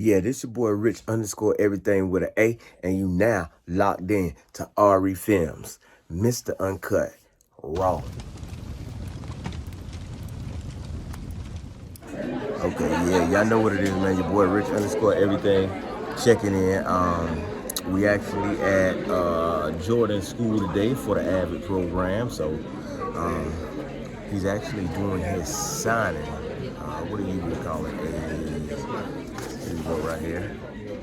Yeah, this your boy Rich underscore everything with an A, and you now locked in to RE Films, Mr. Uncut, Raw. Okay, yeah, y'all know what it is, man. Your boy Rich underscore everything checking in. We actually at Jordan's school today for the Avid program, so he's actually doing his signing. What do you would call it? Here you go right here. You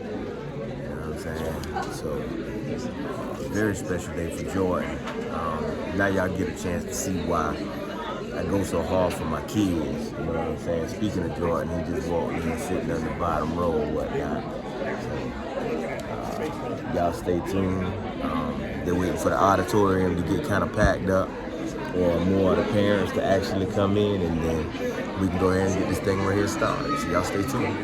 know what I'm saying? So, very special day for Jordan. Now y'all get a chance to see why I go so hard for my kids. You know what I'm saying? Speaking of Jordan, he just walked in sitting on the bottom row or whatnot. So, y'all stay tuned. They're waiting for the auditorium to get kind of packed up, or more of the parents to actually come in, and then we can go ahead and get this thing right here started. So y'all stay tuned.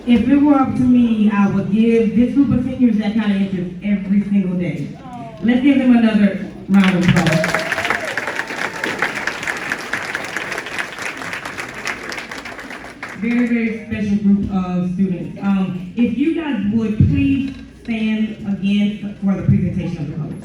If it were up to me, I would give this group of seniors that kind of interest every single day. Let's give them another round of applause. Very, very special group of students. If you guys would please stand again for the presentation of the colors.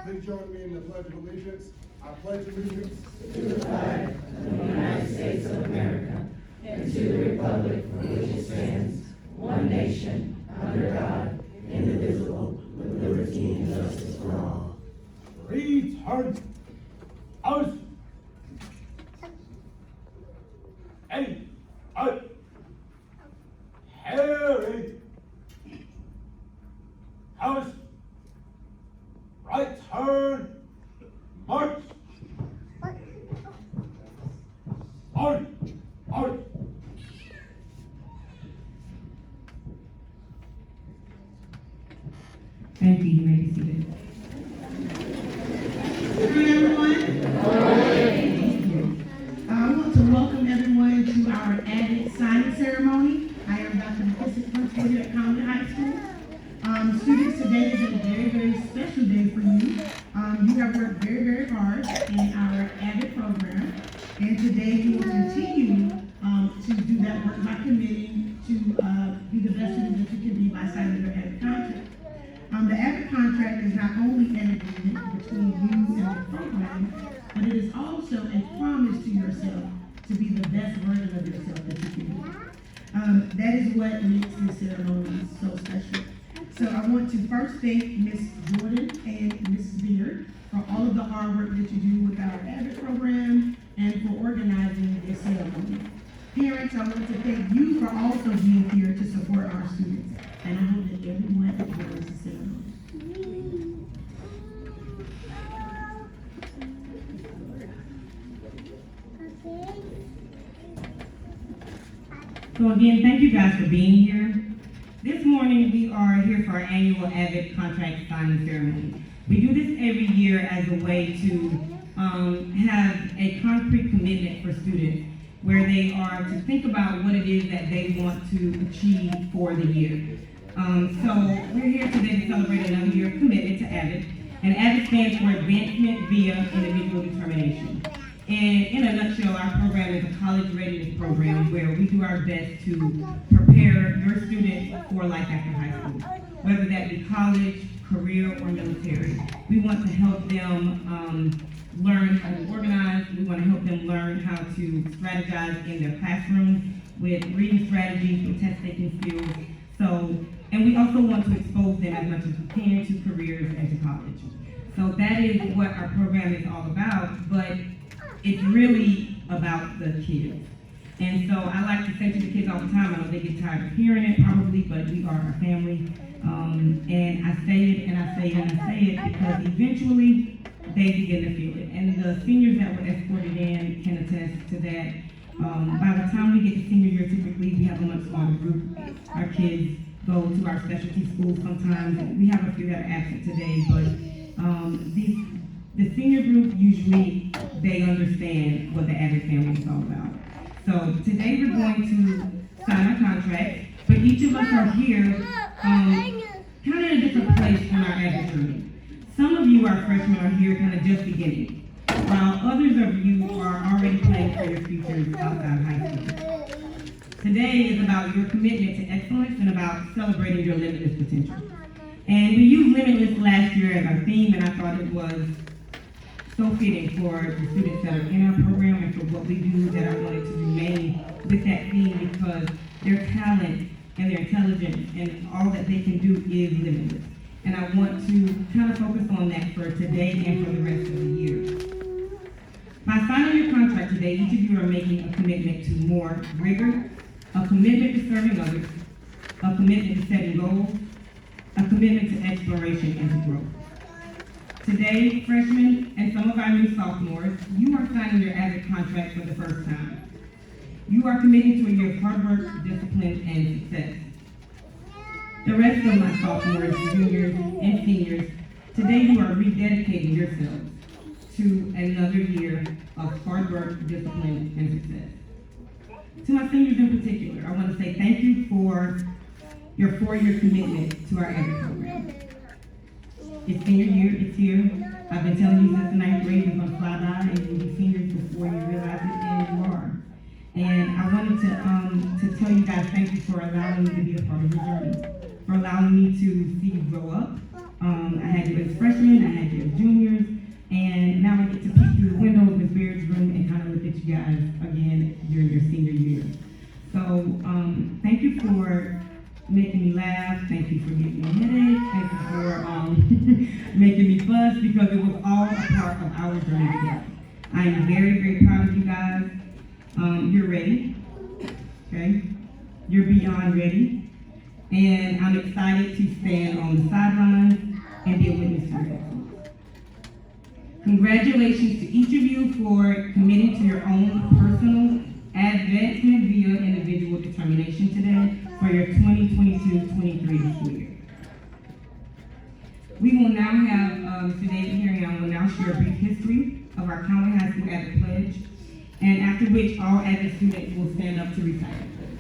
Please join me in the Pledge of Allegiance. I pledge allegiance to the flag of the United States of America and to the republic for which it stands, one nation, under God, indivisible, with liberty and justice for all. turn. Aus. Hey, out. Harry. House. Right turn. March. Out. Out. Thank you. You may be seated. Hi, everyone. I want to welcome everyone to our Avid signing ceremony. I am Dr. McKissick, principal here at Conway High School. Students, today is a very, very special day for you. You have worked very, very hard in our Avid program, and today you will continue to do that work by committing to be the best student that you can be by signing your Avid contract. The Avid contract is not only an agreement between you and the program, but it is also a promise to yourself to be the best version of yourself that you can be. That is what makes this ceremony so special. So I want to first thank Ms. Jordan and Mrs. Beard for all of the hard work that you do with our Avid program and for organizing this ceremony. Parents, I want to thank you for also being here to support our students. And I hope that everyone enjoys the ceremony. So again, thank you guys for being here. This morning, we are here for our annual Avid contract signing ceremony. We do this every year as a way to have a concrete commitment for students where they are to think about what it is that they want to achieve for the year. So we're here today to celebrate another year of commitment to Avid. And Avid stands for Advancement Via Individual Determination. And in a nutshell, our program is a college readiness program where we do our best to prepare your students for life after high school, whether that be college, career, or military. We want to help them learn how to organize. We want to help them learn how to strategize in their classroom with reading strategies, with test-taking skills. And we also want to expose them as much as we can to careers and to college. So that is what our program is all about, but it's really about the kids. And so I like to say to the kids all the time, I know they get tired of hearing it probably, but we are a family. And I say it and I say it and I say it because eventually they begin to feel it. And the seniors that were escorted in can attest to that. By the time we get to senior year, typically we have a much smaller group. Our kids go to our specialty schools sometimes. We have a few that are absent today, but the senior group, usually they understand what the Avid family is all about. So today we're going to sign our contract, but each of us are here kind of in a different place on our Avid journey. Some of you, our freshmen, are here kind of just beginning, while others of you are already planning for your futures outside high school. Today is about your commitment to excellence and about celebrating your limitless potential. And we used limitless last year as our theme, and I thought it was so fitting for the students that are in our program and for what we do that I wanted to remain with that theme because their talent and their intelligence and all that they can do is limitless. And I want to kind of focus on that for today and for the rest of the year. By signing your contract today, each of you are making a commitment to more rigor, a commitment to serving others, a commitment to setting goals, a commitment to exploration and to growth. Today, freshmen and some of our new sophomores, you are signing your Avid contract for the first time. You are committing to a year of hard work, discipline, and success. The rest of my sophomores, juniors, and seniors, today you are rededicating yourselves to another year of hard work, discipline, and success. To my seniors in particular, I want to say thank you for your 4-year commitment to our Avid program. It's senior year, it's here. I've been telling you since the 9th grade you're going to fly by and you'll be seniors before you realize it, and you are. And I wanted to tell you guys thank you for allowing me to be a part of your journey, for allowing me to see you grow up. I had you as freshmen, I had you as juniors, and now I get to peek through the window of Ms. Baird's room and kind of look at you guys again during your senior year. So thank you for making me laugh, thank you for giving me a headache, thank you for making me fuss, because it was all a part part of our journey together. I am very, very proud of you guys. You're ready, okay? You're beyond ready. And I'm excited to stand on the sidelines and be a witness to your excellence. Congratulations to each of you for committing to your own personal advancement via individual determination today for your 2022-23 school year. We will now have today's hearing. I will now share a brief history of our Conway High School Avid Pledge, and after which all Avid students will stand up to recite the pledge.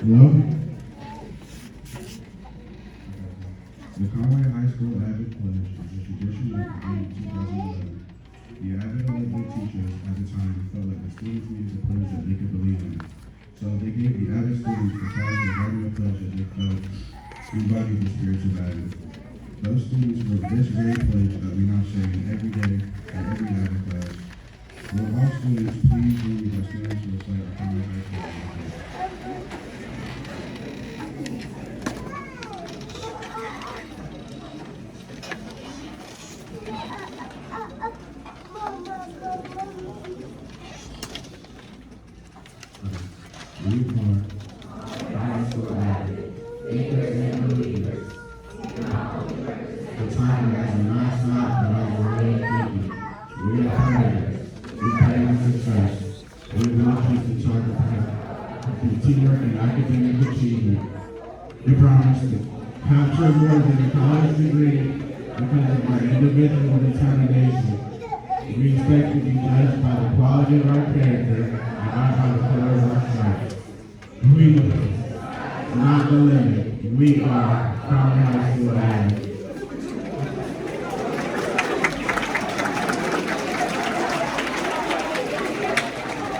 Hello? The Conway High School Avid Pledge is a tradition that began in 2011. The Avid elected teachers at the time felt like the students needed a pledge that they could believe in. So they gave the Avid students the task of writing a pledge that they felt embodied the spirits of Avid. Those students wrote this very pledge that we now say every day at every Avid class. Will all students please join me by standing to recite our Conway High School Avid Pledge? We are high school Avid, anchors and believers. The time has not stopped, but our world thinking. We are pioneers. We pray on success. We want you to chart the path of teamwork and academic achievement. We promise to capture more than a college degree because of our individual determination. We expect to be judged by the quality of our character and not by the color of our stripes. We are not the limit. We are Conway High School Avid.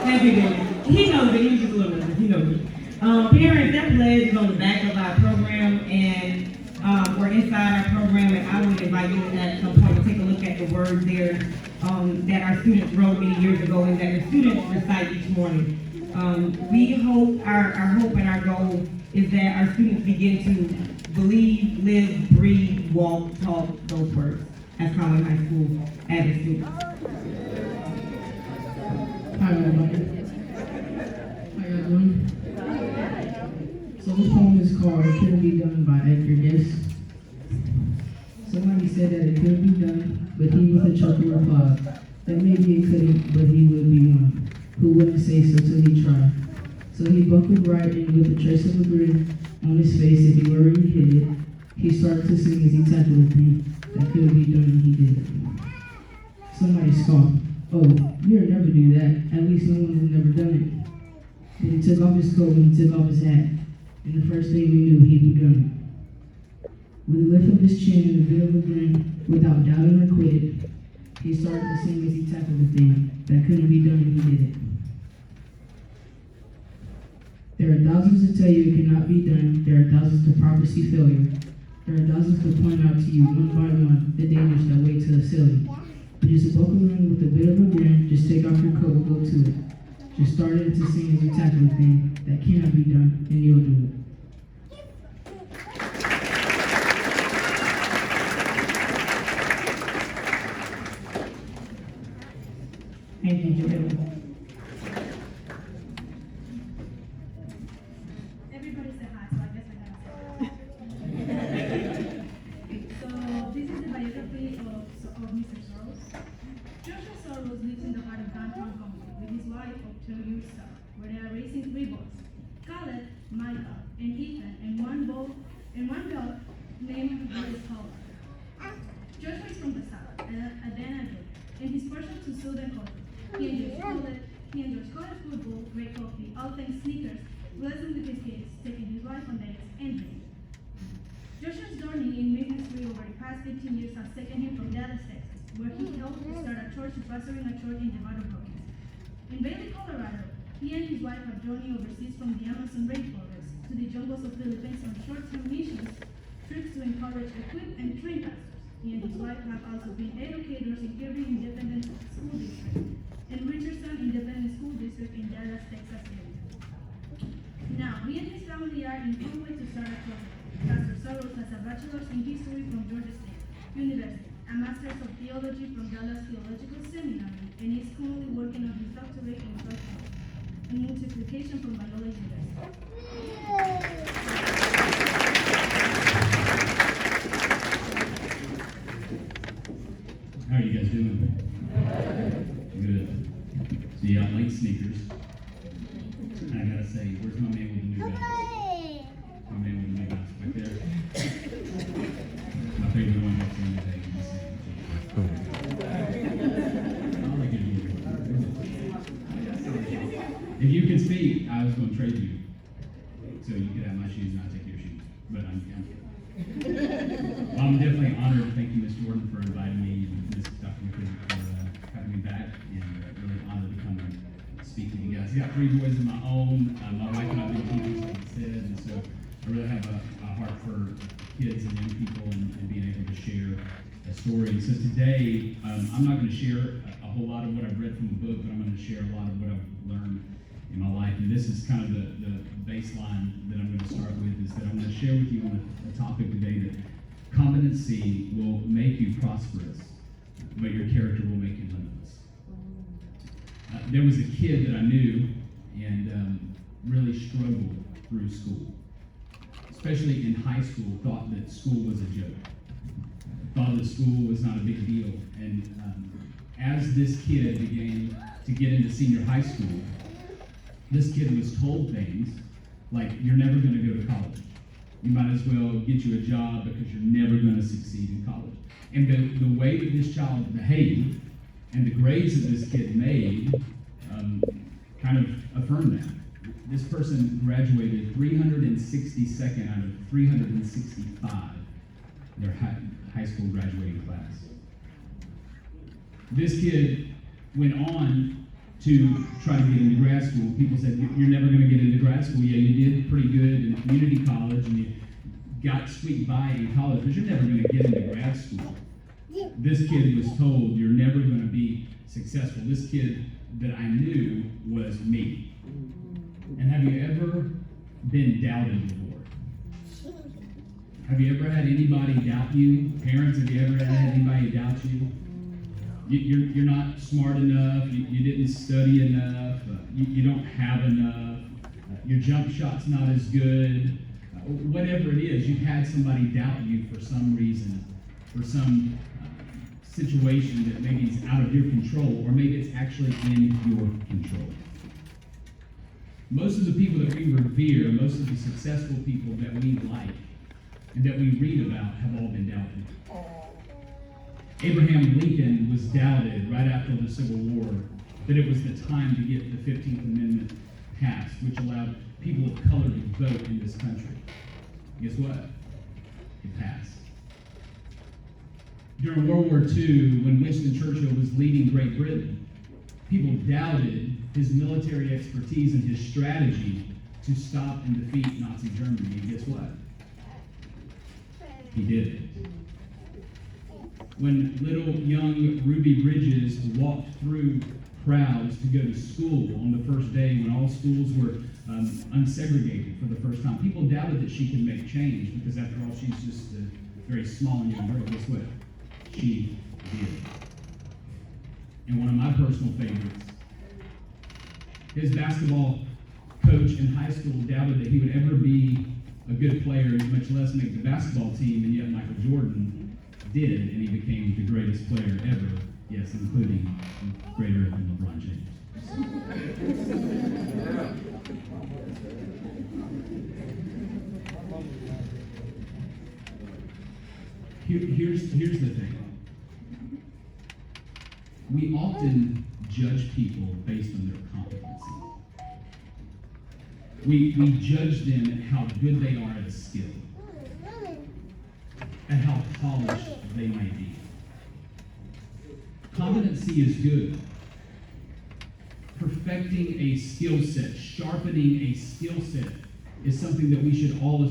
Thank you, David. He knows it. He's just a little nervous. He knows it. Parents, that pledge is on the back of our program, and we're inside our program, and I would invite you at some point to take a look at the words there that our students wrote many years ago and that the students recite each morning. We hope, our hope and our goal is that our students begin to believe, live, breathe, walk, talk those words as Conway High School Avid students. Hi everybody. How y'all doing? So this poem is called It Couldn't Be Done by Edgar Guess. Somebody said that it could be done, but he with a chuckle replied that maybe it couldn't, but he would be one who wouldn't say so till he tried. So he buckled right in with a trace of a grin on his face. If he already hit it, he started to sing as he tackled the thing that could be done, and he did it. Somebody scoffed. Oh, you'll never do that. At least no one has never done it. Then he took off his coat and he took off his hat. And the first thing we knew, he'd begun it. With a lift of his chin and a bit of a grin, without doubting or quitting, he started to sing as he tackled the thing that couldn't be done, and he did it. There are thousands to tell you it cannot be done. There are thousands to prophesy failure. There are thousands to point out to you one by one the dangers that wait to assail you. But just buckle in with a bit of a grin, just take off your coat and go to it. Just start in to sing as you tackle a thing that cannot be done, and you'll do it. Thank you, Joel. Everybody said hi, so I guess I gotta say hi. So this is the biography of Mr. Soros. Joshua Soros lives in the heart of downtown Conway with his wife of 2 years old, where they are raising 3 boys, Caleb, Micah, and Ethan, and one girl named Grace Howard. Joshua is from the South, Atlanta, Georgia, and he's partial to Southern culture. He enjoys college football, great coffee, all things sneakers, blessing with his kids, taking his wife on dates, and drinking. Joshua's journey in ministry over the past 15 years has taken him from Dallas, Texas, where he helped start a church to pastoring a church in Nevada, Brookings. In Bailey, Colorado, he and his wife have journeyed overseas from the Amazon rainforest to the jungles of Philippines on short-term missions, trips to encourage, equip, and train pastors. He and his wife have also been educators in Kirby Independent School District and Richardson Independent School District in Dallas, Texas area. Now, he and his family are in Conway to start a church. has a bachelor's in history from Georgia State University, a master's of theology from Dallas Theological Seminary, and is currently working on his doctorate in multiplication from Loyola University. How are you guys doing? Good. So you got light sneakers. And I gotta say, where's my man with the new guys? My man with the new guys right there. My favorite one that's in the day. I like it. If you can speak, I was gonna trade you. So you could have my shoes and I'll take your shoes. But I'm kidding. Well, I'm definitely honored. Thank you, Ms. Jordan, for inviting me, and Ms. Dr. McCoy for having me back, and really honored to come and speak to you guys. I got 3 boys of my own. My wife and I have been teachers, like I said, and so I really have a heart for kids and young people and being able to share a story. And so today, I'm not going to share a whole lot of what I've read from the book, but I'm going to share a lot of what I've learned in my life. And this is kind of the baseline that I'm going to start with, is that I'm going to share with you on a topic today that competency will make you prosperous, but your character will make you limitless. There was a kid that I knew and really struggled through school, especially in high school, thought that school was a joke, thought that school was not a big deal. And as this kid began to get into senior high school, this kid was told things like, you're never going to go to college. You might as well get you a job because you're never going to succeed in college. And the way that this child behaved and the grades that this kid made kind of affirmed that. This person graduated 362nd out of 365 their high school graduating class. This kid went on to try to get into grad school. People said, you're never going to get into grad school. Yeah, you did pretty good in community college and you got squeaked by in college, but you're never going to get into grad school. This kid was told, you're never going to be successful. This kid that I knew was me. And have you ever been doubted before? Have you ever had anybody doubt you? Parents, have you ever had anybody doubt you? You're not smart enough, you didn't study enough, you don't have enough, your jump shot's not as good, whatever it is, you've had somebody doubt you for some reason, for some situation that maybe is out of your control, or maybe it's actually in your control. Most of the people that we revere, most of the successful people that we like, and that we read about have all been doubted. Abraham Lincoln was doubted right after the Civil War that it was the time to get the 15th Amendment passed, which allowed people of color to vote in this country. Guess what? It passed. During World War II, when Winston Churchill was leading Great Britain, people doubted his military expertise and his strategy to stop and defeat Nazi Germany. And guess what? He did it. When little young Ruby Bridges walked through crowds to go to school on the first day when all schools were unsegregated for the first time, people doubted that she could make change because after all, she's just a very small and young girl. Guess what? She did. And one of my personal favorites, his basketball coach in high school doubted that he would ever be a good player, much less make the basketball team, and yet Michael Jordan did, and he became the greatest player ever, yes, including greater than LeBron James. Here's the thing. We often judge people based on their competency. We judge them at how good they are at a skill, at how polished they may be. Competency is good. Perfecting a skill set, sharpening a skill set is something that we should all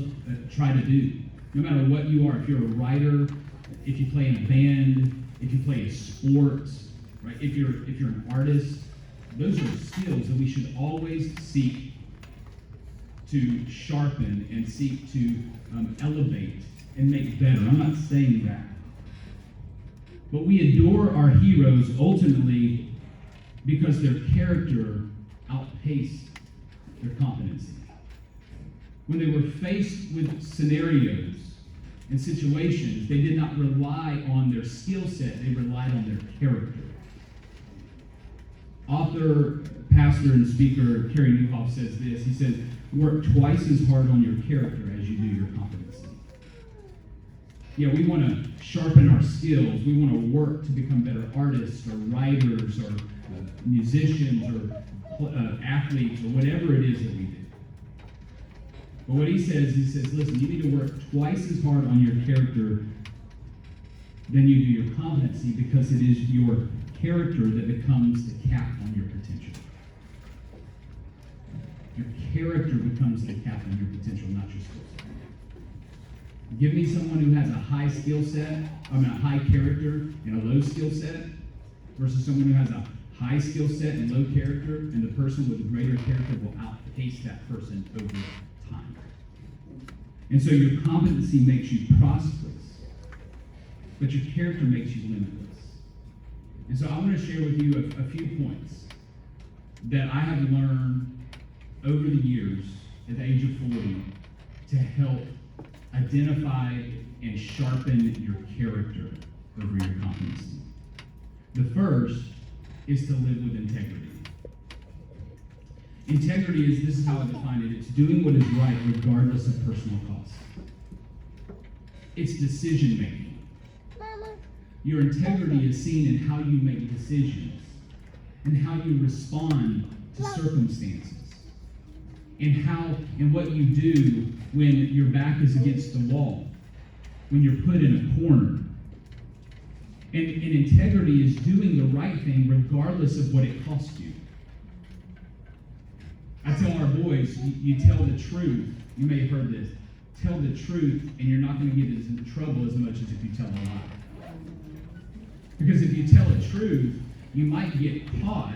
try to do. No matter what you are, if you're a writer, if you play in a band, if you play a sport, right? If you're an artist, those are skills that we should always seek to sharpen and seek to elevate and make better. I'm not saying that. But we adore our heroes ultimately because their character outpaced their competency. When they were faced with scenarios and situations, they did not rely on their skill set, they relied on their character. Author, pastor, and speaker Kerry Newhoff says this. He says, work twice as hard on your character as you do your competency. Yeah, we want to sharpen our skills. We want to work to become better artists or writers or musicians or athletes or whatever it is that we do. But what he says, listen, you need to work twice as hard on your character than you do your competency, because it is your character that becomes the cap on your potential. Your character becomes the cap on your potential, not your skill set. Give me someone who has a high skill set, a high character and a low skill set, versus someone who has a high skill set and low character, and the person with the greater character will outpace that person over time. And so your competency makes you prosperous, but your character makes you limitless. And so I want to share with you a few points that I have learned over the years at the age of 40 to help identify and sharpen your character over your competency. The first is to live with integrity. Integrity this is how I define it. It's doing what is right regardless of personal cost. It's decision making. Your integrity is seen in how you make decisions and how you respond to circumstances and what you do when your back is against the wall, when you're put in a corner. And integrity is doing the right thing regardless of what it costs you. I tell our boys, you tell the truth. You may have heard this. Tell the truth, and you're not going to get in trouble as much as if you tell a lie. Because if you tell the truth, you might get caught.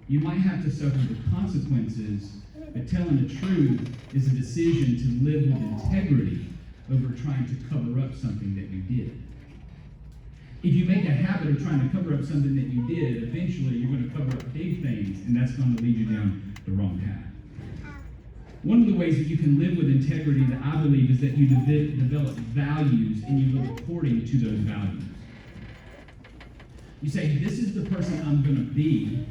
You might have to suffer the consequences. But telling the truth is a decision to live with integrity over trying to cover up something that you did. If you make a habit of trying to cover up something that you did, eventually you're going to cover up big things, and that's going to lead you down the wrong path. One of the ways that you can live with integrity, that I believe, is that you develop values and you live according to those values. You say, this is the person I'm going to be,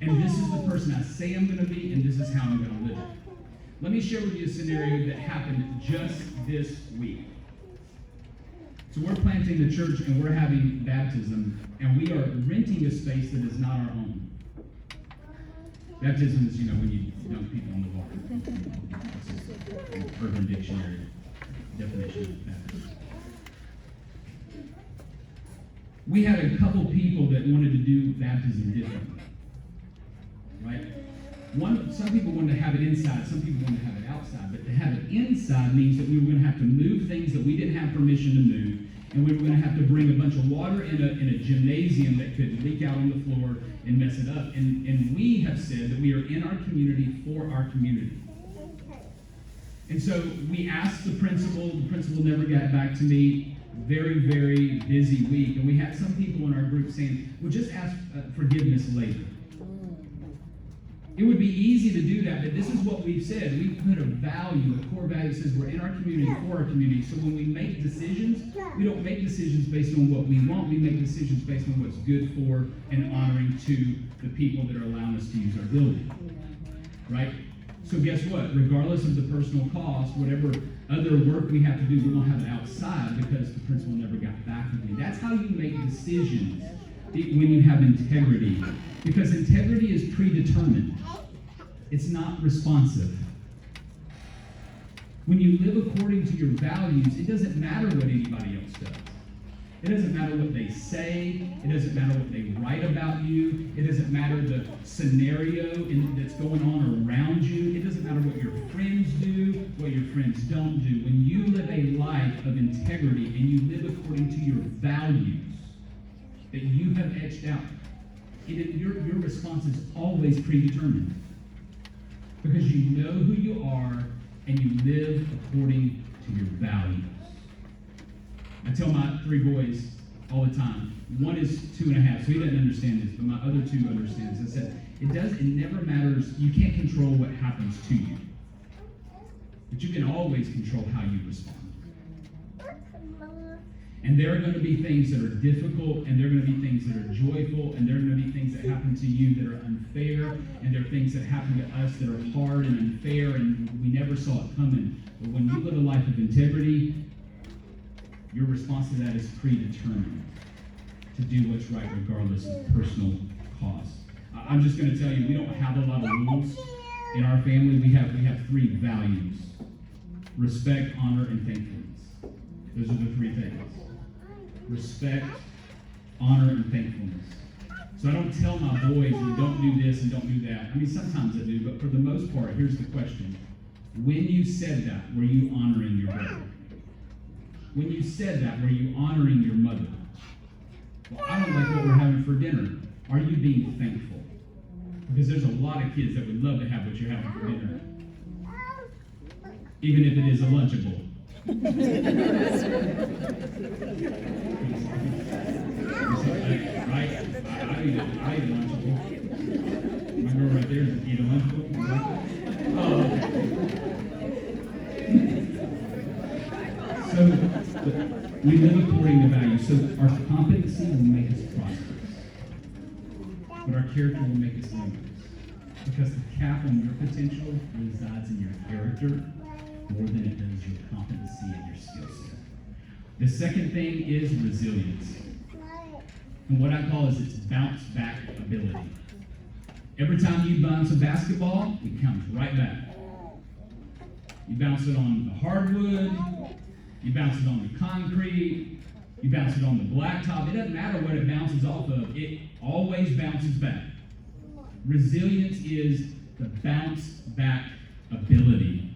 and this is the person I say I'm going to be, and this is how I'm going to live it. Let me share with you a scenario that happened just this week. So we're planting the church and we're having baptism, and we are renting a space that is not our own. Baptism is, when you dunk people in the water. It's an Urban Dictionary definition of baptism. We had a couple people that wanted to do baptism differently, right? Some people wanted to have it inside, some people wanted to have it outside, but to have it inside means that we were going to have to move things that we didn't have permission to move, and we were going to have to bring a bunch of water in a gymnasium that could leak out on the floor and mess it up. And we have said that we are in our community for our community. And so we asked the principal never got back to me. Very, very busy week. And we had some people in our group saying, well, just ask forgiveness later. It would be easy to do that, but this is what we've said. We put a value, a core value that says we're in our community for our community. So when we make decisions, we don't make decisions based on what we want. We make decisions based on what's good for and honoring to the people that are allowing us to use our building. Right? So guess what? Regardless of the personal cost, whatever other work we have to do, we're going to have it outside because the principal never got back with me. That's how you make decisions when you have integrity. Because integrity is predetermined. It's not responsive. When you live according to your values, it doesn't matter what anybody else does. It doesn't matter what they say. It doesn't matter what they write about you. It doesn't matter the scenario that's going on around you. It doesn't matter what your friends do, what your friends don't do. When you live a life of integrity and you live according to your values that you have etched out, your response is always predetermined. Because you know who you are and you live according to your values. I tell my 3 boys all the time. One is 2.5, so he doesn't understand this, but my other 2 understands. I said, it never matters. You can't control what happens to you, but you can always control how you respond. And there are going to be things that are difficult, and there are going to be things that are joyful, and there are going to be things that happen to you that are unfair, and there are things that happen to us that are hard and unfair, and we never saw it coming. But when you live a life of integrity, your response to that is predetermined to do what's right regardless of personal cost. I'm just going to tell you, we don't have a lot of rules in our family. We have 3 values: respect, honor, and thankfulness. Those are the 3 things. Respect, honor, and thankfulness. So I don't tell my boys, well, don't do this and don't do that. I mean, sometimes I do, but for the most part, here's the question. When you said that, were you honoring your brother? When you said that, were you honoring your mother? Well, I don't like what we're having for dinner. Are you being thankful? Because there's a lot of kids that would love to have what you're having for dinner, even if it is a Lunchable. Right? I eat a Lunchable. My girl right there doesn't eat a Lunchable. Oh, okay. So we live according to values. So our competency will make us prosperous, but our character will make us limitless. Because the cap on your potential resides in your character more than it does your competency and your skill set. The second thing is resilience. And what I call is its bounce back ability. Every time you bounce a basketball, it comes right back. You bounce it on the hardwood, you bounce it on the concrete, you bounce it on the blacktop. It doesn't matter what it bounces off of, it always bounces back. Resilience is the bounce back ability.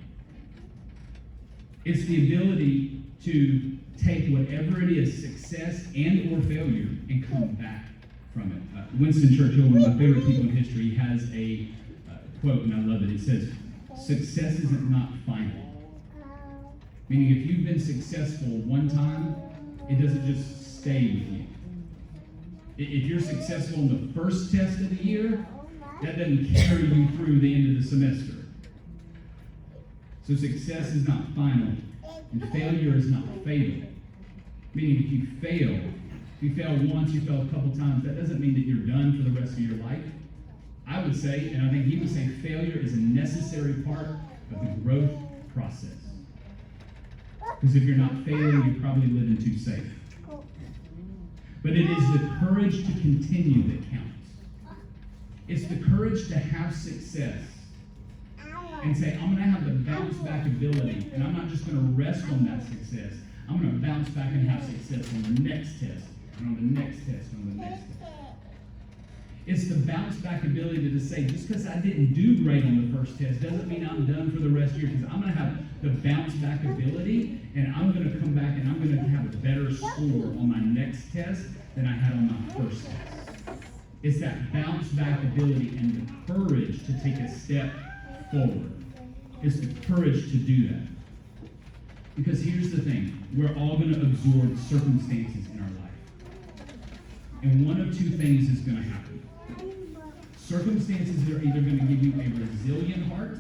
It's the ability to take whatever it is, success and or failure, and come back from it. Winston Churchill, one of my favorite people in history, has a quote, and I love it. It says, "Success isn't not final." Meaning if you've been successful one time, it doesn't just stay with you. If you're successful in the first test of the year, that doesn't carry you through the end of the semester. So success is not final, and failure is not fatal. Meaning if you fail once, you fail a couple times, that doesn't mean that you're done for the rest of your life. I would say, and I think he would say, failure is a necessary part of the growth process. Because if you're not failing, you're probably living too safe. But it is the courage to continue that counts. It's the courage to have success and say, I'm going to have the bounce back ability, and I'm not just going to rest on that success. I'm going to bounce back and have success on the next test, and on the next test, and on the next test. It's the bounce back ability to say, just because I didn't do great on the first test doesn't mean I'm done for the rest of the year, because I'm going to have the bounce back ability, and I'm going to come back and I'm going to have a better score on my next test than I had on my first test. It's that bounce back ability and the courage to take a step forward. It's the courage to do that. Because here's the thing, we're all going to absorb circumstances in our life. And one of 2 things is going to happen. Circumstances are either going to give you a resilient heart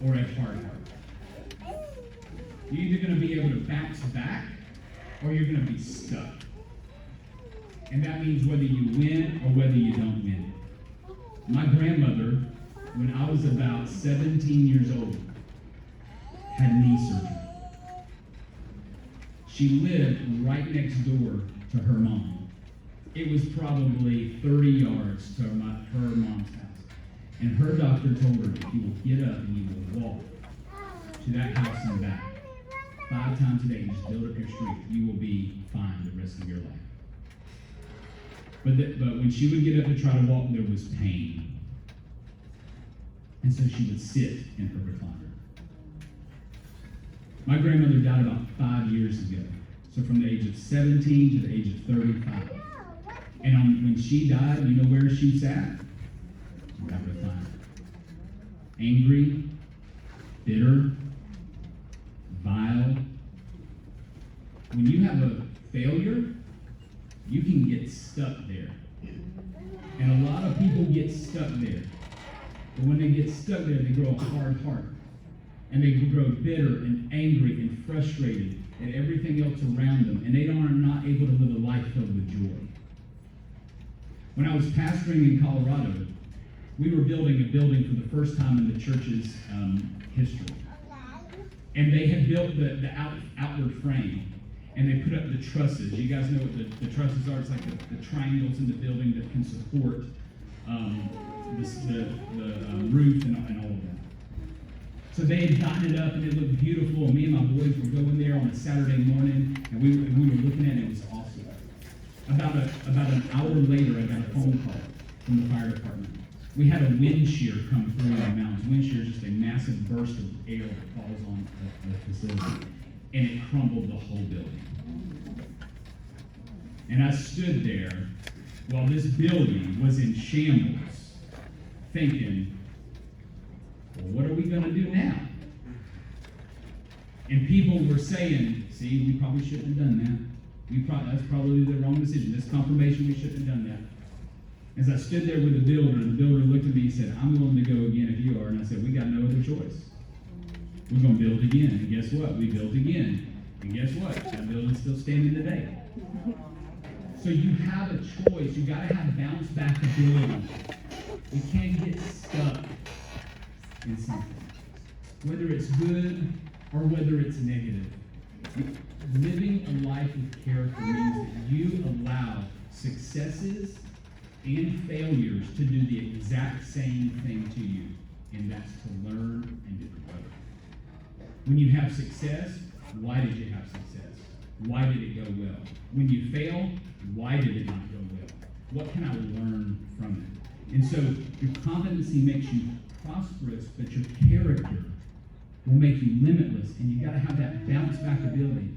or a hard heart. You're either going to be able to bounce back or you're going to be stuck. And that means whether you win or whether you don't win. My grandmother, when I was about 17 years old, had knee surgery. She lived right next door to her mom. It was probably 30 yards to her mom's house. And her doctor told her, if you will get up and you will walk to that house and back 5 times a day and just build up your strength, you will be fine the rest of your life. But when she would get up to try to walk, there was pain. And so she would sit in her recliner. My grandmother died about 5 years ago. So from the age of 17 to the age of 35. And when she died, you know where she sat? In that recliner. Angry, bitter, vile, When you have a failure, you can get stuck there. And a lot of people get stuck there. But when they get stuck there, they grow a hard heart. And they grow bitter and angry and frustrated at everything else around them. And they are not able to live a life filled with joy. When I was pastoring in Colorado, we were building a building for the first time in the church's history. And they had built the outward frame. And they put up the trusses. You guys know what the trusses are? It's like the triangles in the building that can support the roof and all of that. So they had gotten it up and it looked beautiful. And me and my boys were going there on a Saturday morning, and we were looking at it. It was awesome. About an hour later, I got a phone call from the fire department. We had a wind shear come through the mountains. Wind shear is just a massive burst of air that falls on the facility. And it crumbled the whole building. And I stood there while this building was in shambles, thinking, well, what are we going to do now? And people were saying, see, we probably shouldn't have done that. That's probably the wrong decision. This confirmation, we shouldn't have done that. As I stood there with the builder looked at me and said, I'm willing to go again if you are. And I said, we got no other choice. We're going to build again. And guess what? We built again. And guess what? That building's still standing today. So you have a choice. You got to have bounce back ability. You can't get stuck in something, whether it's good or whether it's negative. Living a life of character means that you allow successes and failures to do the exact same thing to you, and that's to learn and to grow. When you have success, why did you have success? Why did it go well? When you fail, why did it not go well? What can I learn from it? And so your competency makes you prosperous, but your character will make you limitless, and you got to have that bounce back ability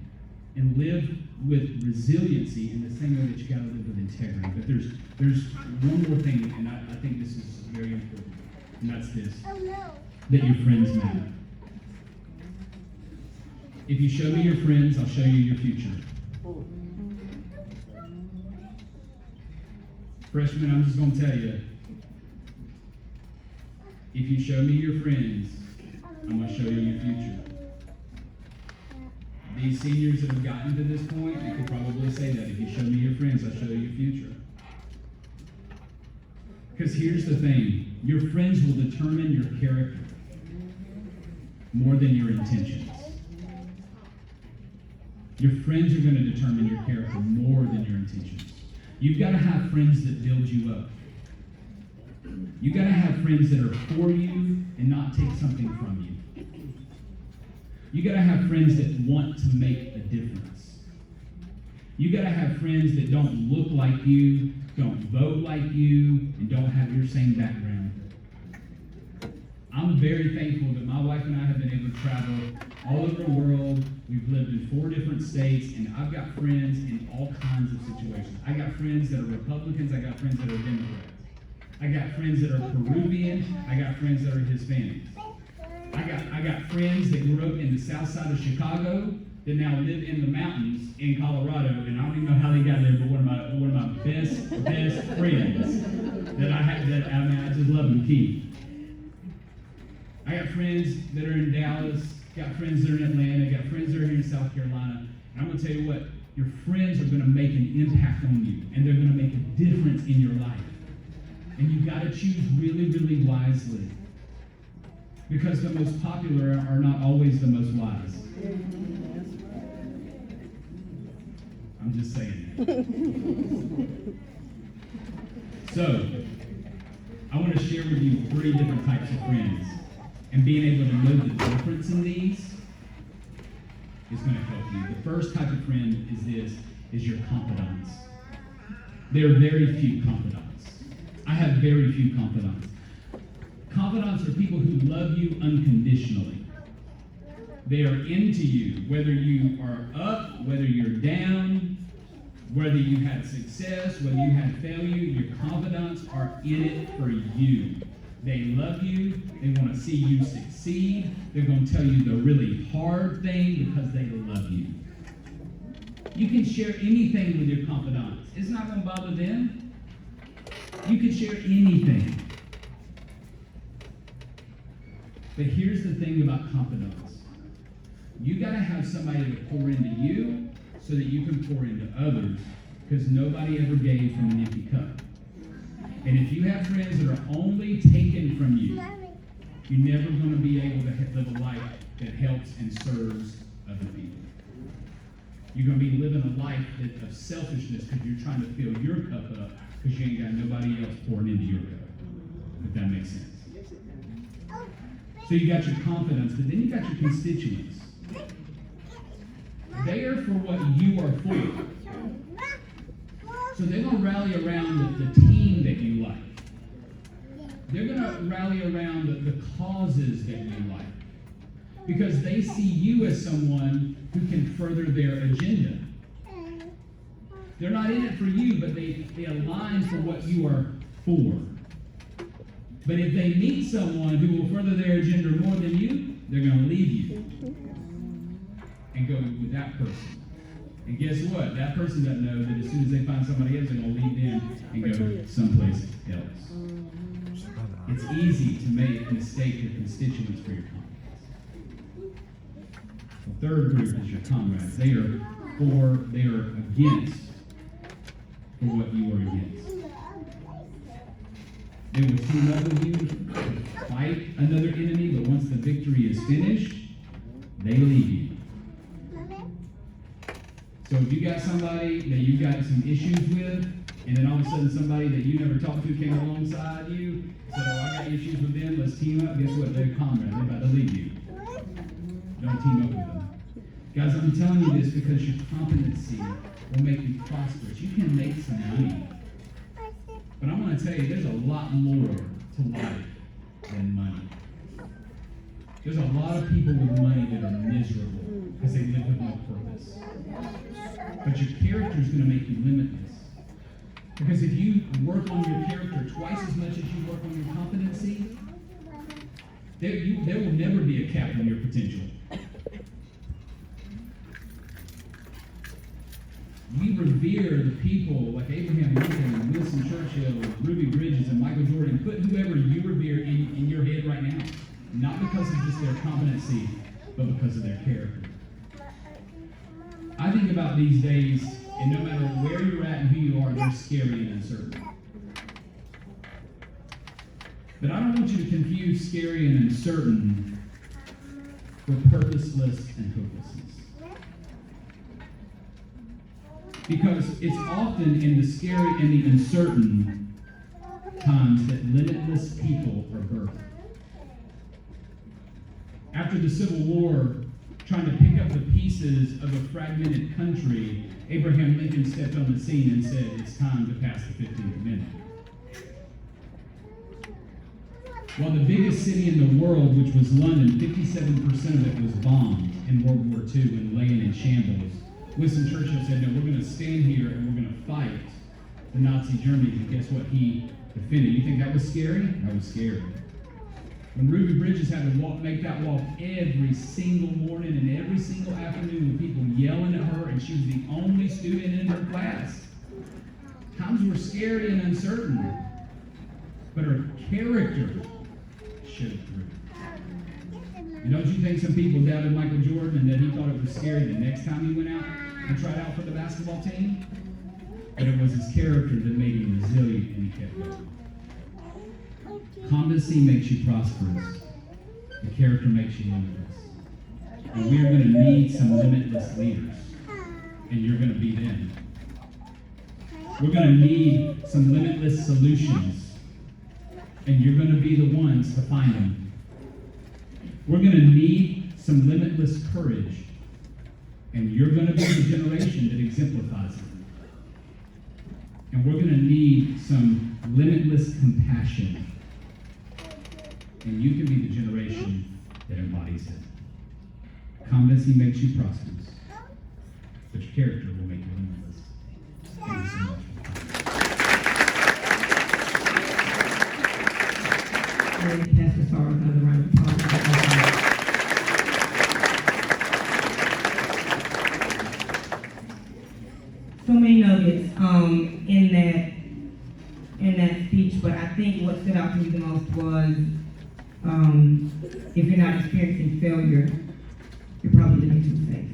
and live with resiliency in the same way that you got to live with integrity. But there's one more thing, and I think this is very important, and that's this, that your friends matter. If you show me your friends, I'll show you your future. Freshmen, I'm just going to tell you, if you show me your friends, I'm going to show you your future. These seniors that have gotten to this point, they could probably say that. If you show me your friends, I'll show you your future. Because here's the thing. Your friends will determine your character more than your intentions. Your friends are going to determine your character more than your intentions. You've got to have friends that build you up. You've got to have friends that are for you and not take something from you. You got to have friends that want to make a difference. You got to have friends that don't look like you, don't vote like you, and don't have your same background. I'm very thankful that my wife and I have been able to travel all over the world. We've lived in 4 different states, and I've got friends in all kinds of situations. I got friends that are Republicans. I got friends that are Democrats. I got friends that are Peruvian. I got friends that are Hispanics. I got friends that grew up in the south side of Chicago that now live in the mountains in Colorado, and I don't even know how they got there, but one of my best friends that I have, I just love them, Keith. I got friends that are in Dallas, got friends that are in Atlanta, got friends that are here in South Carolina, and I'm going to tell you what, your friends are going to make an impact on you, and they're going to make a difference in your life. And you've got to choose really, really wisely. Because the most popular are not always the most wise. I'm just saying. So, I want to share with you 3 different types of friends. And being able to know the difference in these is going to help you. The first type of friend is your confidants. There are very few confidants. I have very few confidants. Confidants are people who love you unconditionally. They are into you, whether you are up, whether you're down, whether you had success, whether you had failure. Your confidants are in it for you. They love you. They want to see you succeed. They're going to tell you the really hard thing because they love you. You can share anything with your confidants. It's not going to bother them. You can share anything. But here's the thing about confidants. You got to have somebody to pour into you so that you can pour into others, because nobody ever gave from an empty cup. And if you have friends that are only taken from you, you're never going to be able to live a life that helps and serves other people. You're going to be living a life of selfishness because you're trying to fill your cup up because you ain't got nobody else pouring into your cup. If that makes sense. So you got your confidence, but then you got your constituents. They are for what you are for. So they're going to rally around the team that you like. They're going to rally around the causes that you like. Because they see you as someone who can further their agenda. They're not in it for you, but they align for what you are for. But if they meet someone who will further their agenda more than you, they're going to leave you and go with that person. And guess what? That person doesn't know that as soon as they find somebody else, they're going to leave them and go someplace else. It's easy to mistake your constituents for your confidence. The third group is your comrades. They are against for what you are against. They will team up with you to fight another enemy, but once the victory is finished, they leave you. So if you got somebody that you got some issues with, and then all of a sudden somebody that you never talked to came alongside you, said, oh, I got issues with them, let's team up. Guess what? They're comrades. They're about to leave you. Don't team up with them. Guys, I'm telling you this because your competency will make you prosperous. You can make some money. But I'm going to tell you, there's a lot more to life than money. There's a lot of people with money that are miserable because they live with no purpose. But your character is going to make you limitless. Because if you work on your character twice as much as you work on your competency, there will never be a cap on your potential. We revere the people like Abraham Lincoln and Winston Churchill and Ruby Bridges and Michael Jordan. Put whoever you revere in your head right now. Not because of just their competency, but because of their character. I think about these days, and no matter where you're at and who you are, they're scary and uncertain. But I don't want you to confuse scary and uncertain with purposeless and hopelessness. Because it's often in the scary and the uncertain times that limitless people are birthed. After the Civil War, trying to pick up the pieces of a fragmented country, Abraham Lincoln stepped on the scene and said, it's time to pass the 15th Amendment. While the biggest city in the world, which was London, 57% of it was bombed in World War II and laying in shambles, Winston Churchill said, no, we're going to stand here and we're going to fight the Nazi Germany. And guess what? He defended. You think that was scary? That was scary. When Ruby Bridges had to make that walk every single morning and every single afternoon with people yelling at her, and she was the only student in her class. Times were scary and uncertain, but her character showed through. And don't you think some people doubted Michael Jordan and that he thought it was scary the next time he went out and tried out for the basketball team? But it was his character that made him resilient and he kept going. Competency makes you prosperous. The character makes you limitless. And we are going to need some limitless leaders. And you're going to be them. We're going to need some limitless solutions. And you're going to be the ones to find them. We're going to need some limitless courage. And you're going to be the generation that exemplifies it. And we're going to need some limitless compassion. And you can be the generation that embodies it. Competency makes you prosperous, but your character will make you limitless. Thank you so much. Pastor Sarah, another round of applause. so many nuggets in that speech, but I think what stood out to me the most was if you're not experiencing failure, you're probably living too safe.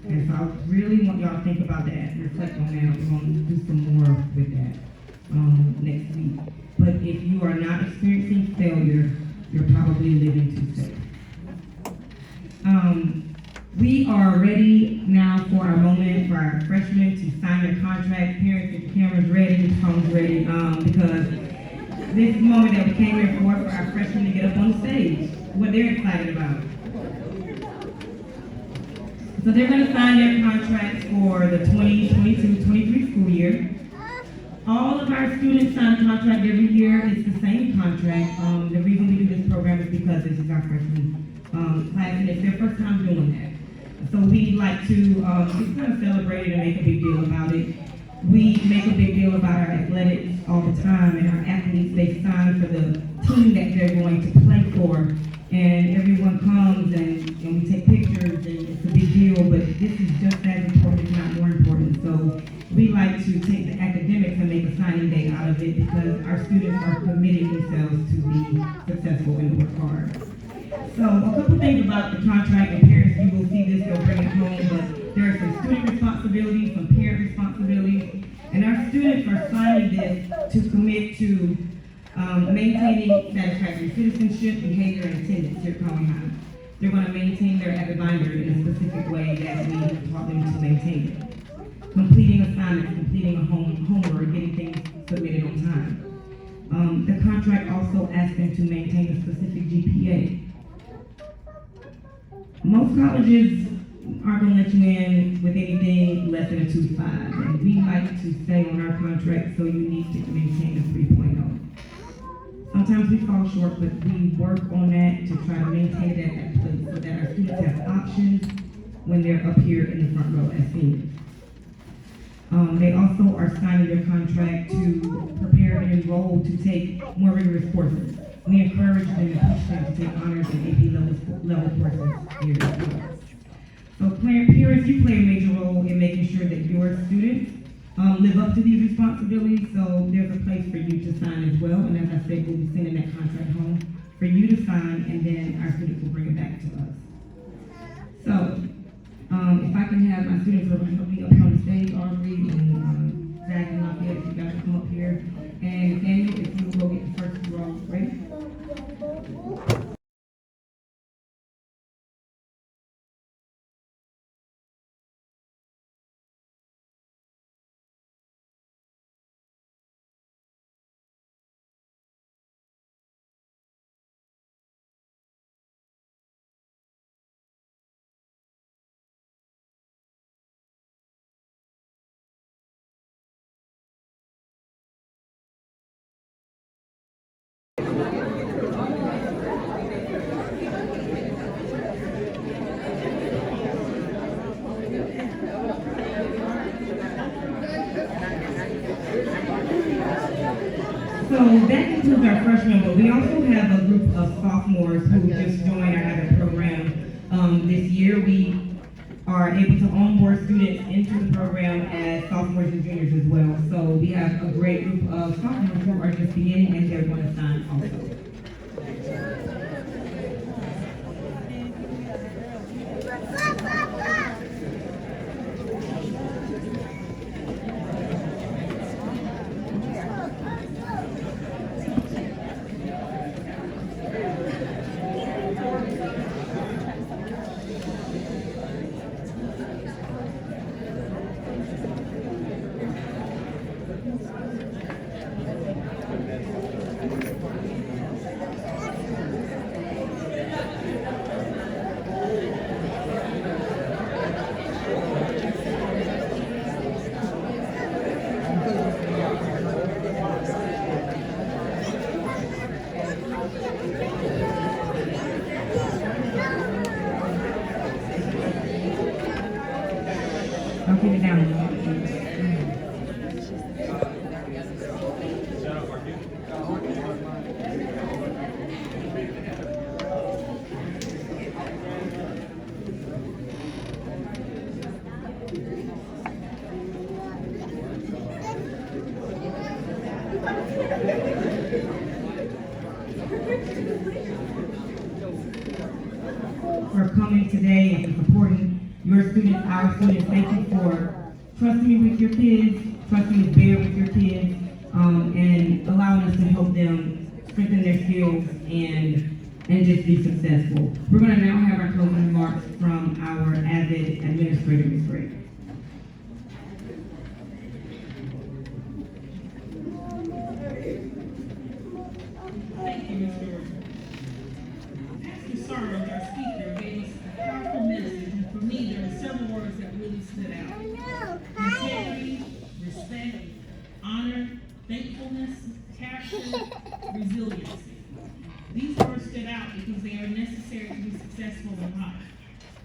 And so I really want y'all to think about that, reflect on that. We're going to do some more with that next week. But if you are not experiencing failure, you're probably living too safe. We are ready now for our moment for our freshmen to sign their contract. Parents, get your cameras ready, your phones ready, because this moment that we came here for our freshmen to get up on the stage, what they're excited about. So they're going to sign their contracts for the 2022-23 school year. All of our students sign a contract every year. It's the same contract. The reason we do this program is because this is our freshman class, and it's their first time doing that. So we like to just kind of celebrate it and make a big deal about it. We make a big deal about our athletics all the time, and our athletes, they sign for the team that they're going to play for. And everyone comes and we take pictures, and it's a big deal, but this is just as important, if not more important. So we like to take the academics and make a signing day out of it because our students are committing themselves to be successful and work hard. So a couple things about the contract, and parents, you will see this, they'll bring it home, but there are some student responsibilities, some parent responsibilities, and our students are signing this to commit to maintaining satisfactory citizenship, behavior, and attendance here at Conway High. They're going to maintain their Avid binder in a specific way that we have taught them to maintain it. Completing assignments, completing a homework, getting things submitted on time. The contract also asks them to maintain a specific GPA. Most colleges aren't going to let you in with anything less than a 2.5, and we like to stay on our contract, so you need to maintain a 3.0. Sometimes we fall short, but we work on that to try to maintain it at that place so that our students have options when they're up here in the front row as seniors. They also are signing their contract to prepare and enroll to take more rigorous courses. We encourage them and push them to take honors and AP level courses here as well. So parents, you play a major role in making sure that your students live up to these responsibilities. So there's a place for you to sign as well. And as I said, we'll be sending that contract home for you to sign, and then our students will bring it back to us. So if I can have my students who are going to help me up here on the stage, Aubrey and Zach and Lafayette, if you guys come up here. And Daniel, if you will go get the first row, right? So that concludes our freshmen, but we also have a group of sophomores who just joined our Avid program this year. We are able to onboard students into the program as sophomores and juniors as well. So we have a great group of sophomores who are just beginning, and they're going to sign also. I'll keep it down. today and for supporting your students, our students. Thank you for trusting me with your kids, trusting to bear with your kids, and allowing us to help them strengthen their skills and just be successful. We're going to now have our closing remarks from our Avid administrator, Ms. Gray. Thank you, Ms. Jordan. Pastor Sorrows, our speaker, gave us a powerful message, and for me, there were several words that really stood out. Integrity, respect, honor, thankfulness, character, resiliency. These words stood out because they are necessary to be successful in life.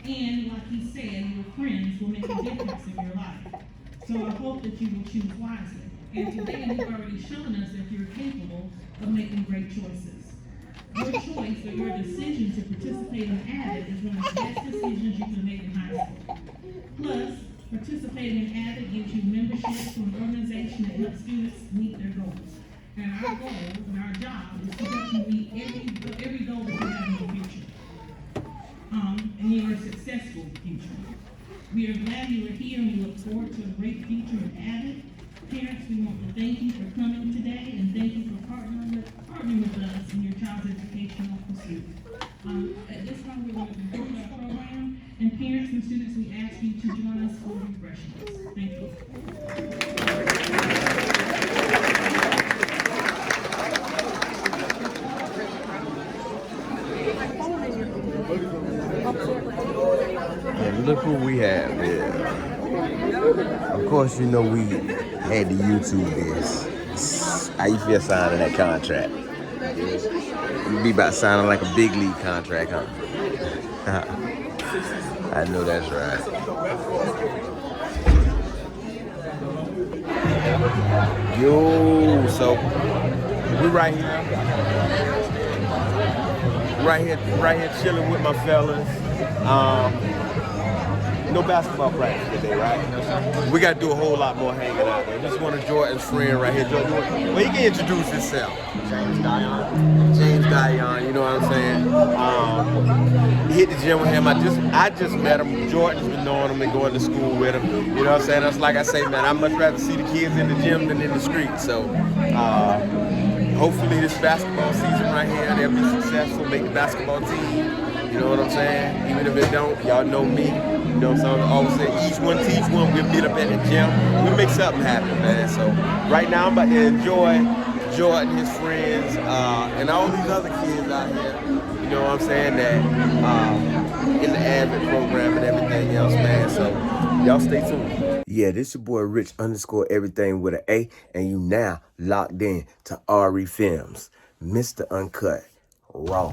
And like he said, your friends will make a difference in your life. So I hope that you will choose wisely. And today you've already shown us that you're capable of making great choices. Your choice or your decision to participate in Avid is one of the best decisions you can make in high school. Plus, participating in Avid gives you membership to an organization that helps students meet their goals. And our goal and our job is to help you meet every goal that you have in your future. And your successful future. We are glad you are here and we look forward to a great future in Avid. Parents, we want to thank you for coming today and thank you for partnering with us in your child's educational pursuit. At this time, we're going to conclude our program, and parents and students, we ask you to join us for refreshments. Thank you. And look who we have here. Of course, you know we had to YouTube this. How you feel signing that contract? You be about signing like a big league contract, huh? I know that's right. Yo, so we right here chilling with my fellas. No basketball practice today, right? We got to do a whole lot more hanging out there. This is one of Jordan's friends right here. Jordan, well, he can introduce himself. James Dion, you know what I'm saying? He hit the gym with him. I just met him. Jordan's been knowing him and going to school with him. You know what I'm saying? That's like I say, man, I'd much rather see the kids in the gym than in the street. So hopefully this basketball season right here, they'll be successful, make the basketball team. You know what I'm saying? Even if it don't, y'all know me. You know what I'm saying? I always say, each one teach one. We'll meet up at the gym. We'll make something happen, man. So right now, I'm about to enjoy Jordan, his friends, and all these other kids out here. You know what I'm saying? That in the Avid program and everything else, man. So y'all stay tuned. Yeah, this your boy Rich _ everything with an A, and you now locked in to RE Films, Mr. Uncut, Raw.